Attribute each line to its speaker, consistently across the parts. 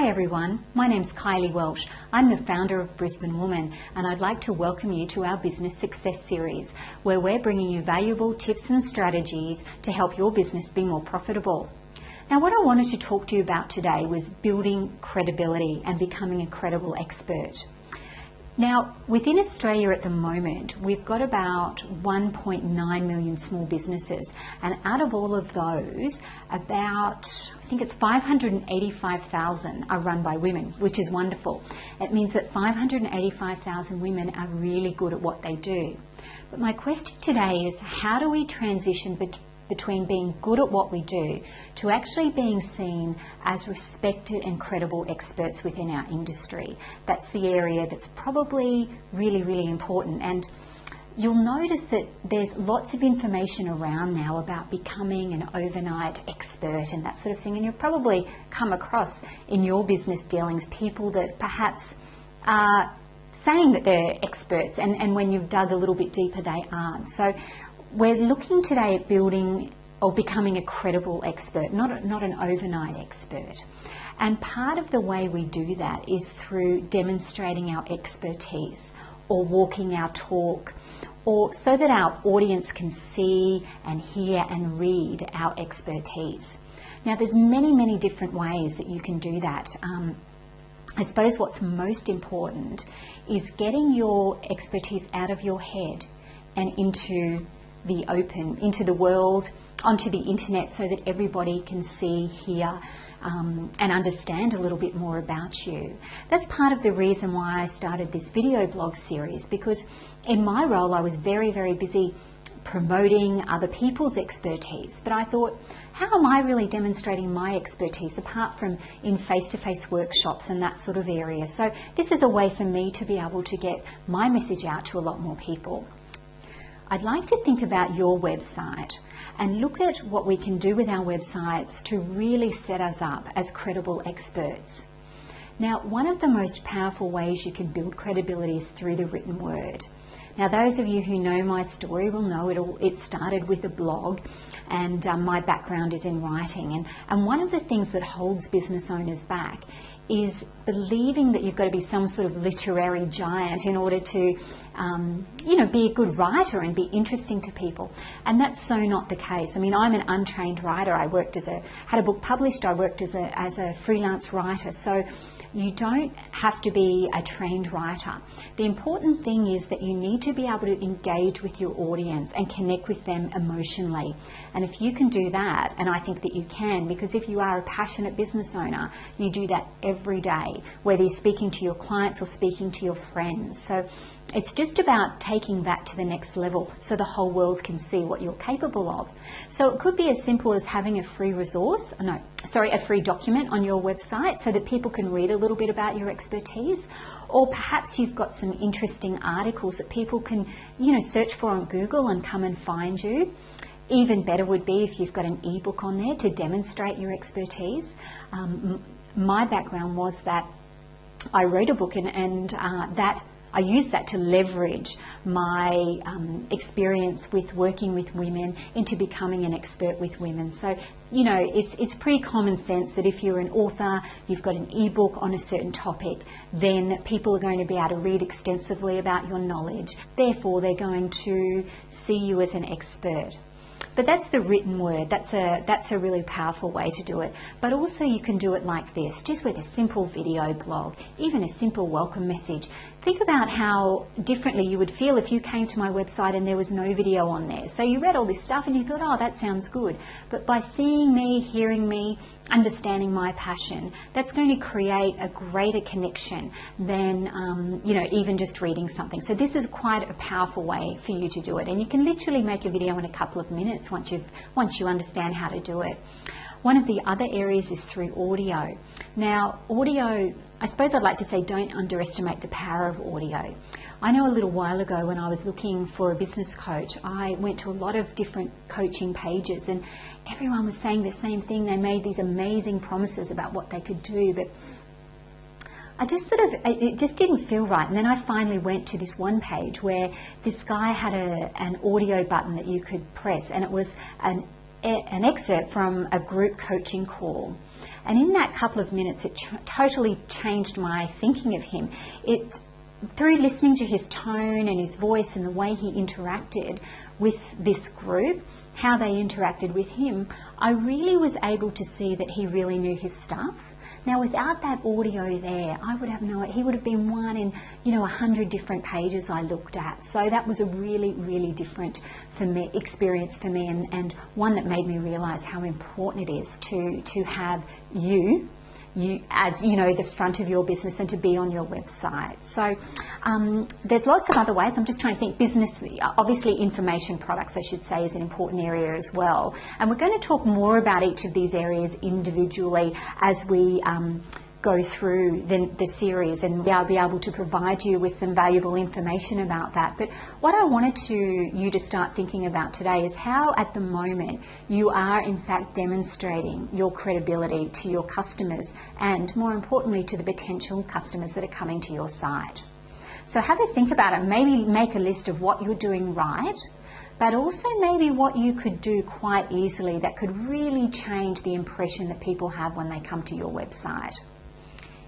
Speaker 1: Hi everyone, my name's Kylie Welsh. I'm the founder of Brisbane Woman, and I'd like to welcome you to our Business Success Series, where we're bringing you valuable tips and strategies to help your business be more profitable. Now, what I wanted to talk to you about today was building credibility and becoming a credible expert. Now, within Australia at the moment, we've got about 1.9 million small businesses, and out of all of those, about, I think it's 585,000 are run by women, which is wonderful. It means that 585,000 women are really good at what they do. But my question today is, how do we transition between being good at what we do to actually being seen as respected and credible experts within our industry? That's the area that's probably really, really important. And you'll notice that there's lots of information around now about becoming an overnight expert and that sort of thing. And you've probably come across in your business dealings people that perhaps are saying that they're experts, and when you've dug a little bit deeper, they aren't. So we're looking today at building or becoming a credible expert, not an overnight expert. And part of the way we do that is through demonstrating our expertise or walking our talk, or so that our audience can see and hear and read our expertise. Now, there's many, many different ways that you can do that. I suppose what's most important is getting your expertise out of your head and into the open, into the world, onto the internet, so that everybody can see, hear, and understand a little bit more about you. That's part of the reason why I started this video blog series, because in my role I was very, very busy promoting other people's expertise. But I thought, how am I really demonstrating my expertise apart from in face-to-face workshops and that sort of area? So this is a way for me to be able to get my message out to a lot more people. I'd like to think about your website and look at what we can do with our websites to really set us up as credible experts. Now, one of the most powerful ways you can build credibility is through the written word. Now, those of you who know my story will know it started with a blog, and my background is in writing. And one of the things that holds business owners back is believing that you've got to be some sort of literary giant in order to be a good writer and be interesting to people. And that's so not the case. I mean, I'm an untrained writer. I had a book published. I worked as a freelance writer. So you don't have to be a trained writer. The important thing is that you need to be able to engage with your audience and connect with them emotionally. And if you can do that, and I think that you can, because if you are a passionate business owner, you do that every day, whether you're speaking to your clients or speaking to your friends. So it's just about taking that to the next level so the whole world can see what you're capable of. So it could be as simple as having a free a free document on your website so that people can read a little bit about your expertise. Or perhaps you've got some interesting articles that people can, search for on Google and come and find you. Even better would be if you've got an ebook on there to demonstrate your expertise. My background was that I wrote a book, and that I used that to leverage my experience with working with women into becoming an expert with women. So, it's pretty common sense that if you're an author, you've got an ebook on a certain topic, then people are going to be able to read extensively about your knowledge. Therefore, they're going to see you as an expert. But that's the written word. That's a really powerful way to do it. But also you can do it like this, just with a simple video blog, even a simple welcome message. Think about how differently you would feel if you came to my website and there was no video on there. So you read all this stuff and you thought, oh, that sounds good. But by seeing me, hearing me, understanding my passion, that's going to create a greater connection than, even just reading something. So this is quite a powerful way for you to do it. And you can literally make a video in a couple of minutes once you understand how to do it. One of the other areas is through audio. Now, audio, I suppose I'd like to say, don't underestimate the power of audio. I know a little while ago when I was looking for a business coach, I went to a lot of different coaching pages and everyone was saying the same thing. They made these amazing promises about what they could do, but it just didn't feel right. And then I finally went to this one page where this guy had an audio button that you could press, and it was an an excerpt from a group coaching call. And in that couple of minutes, it totally changed my thinking of him. Through listening to his tone and his voice and the way he interacted with this group, how they interacted with him, I really was able to see that he really knew his stuff. Now, without that audio there, I would have he would have been one in, 100 different pages I looked at. So that was a really, really different experience for me, and one that made me realize how important it is to have you as the front of your business and to be on your website. So there's lots of other ways. I'm just trying to think. Business, obviously information products, I should say, is an important area as well, and we're going to talk more about each of these areas individually as we go through the series, and I'll be able to provide you with some valuable information about that. But what I wanted you to start thinking about today is how at the moment you are in fact demonstrating your credibility to your customers, and more importantly to the potential customers that are coming to your site. So have a think about it. Maybe make a list of what you're doing right, but also maybe what you could do quite easily that could really change the impression that people have when they come to your website.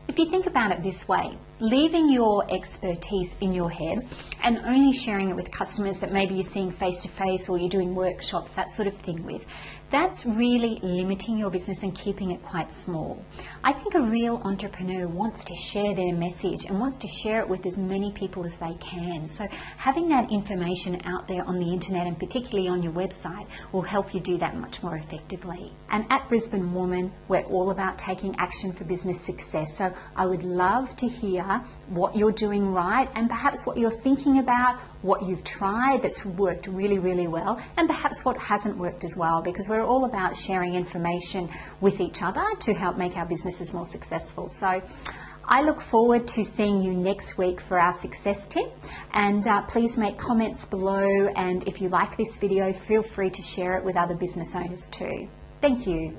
Speaker 1: If you think about it this way, leaving your expertise in your head and only sharing it with customers that maybe you're seeing face to face or you're doing workshops, that sort of thing with, that's really limiting your business and keeping it quite small. I think a real entrepreneur wants to share their message and wants to share it with as many people as they can. So having that information out there on the internet, and particularly on your website, will help you do that much more effectively. And at Brisbane Woman, we're all about taking action for business success. So I would love to hear what you're doing right, and perhaps what you're thinking about, what you've tried that's worked really, really well, and perhaps what hasn't worked as well, because we're all about sharing information with each other to help make our businesses more successful. So I look forward to seeing you next week for our success tip, and please make comments below, and if you like this video, feel free to share it with other business owners too. Thank you.